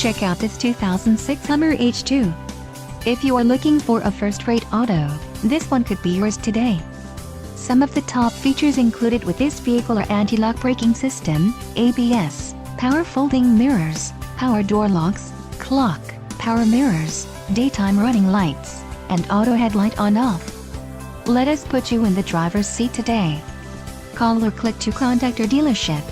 Check out this 2006 Hummer H2. If you are looking for a first-rate auto, this one could be yours today. Some of the top features included with this vehicle are anti-lock braking system, ABS, power folding mirrors, power door locks, clock, power mirrors, daytime running lights, and auto headlight on/off. Let us put you in the driver's seat today. Call or click to contact our dealership.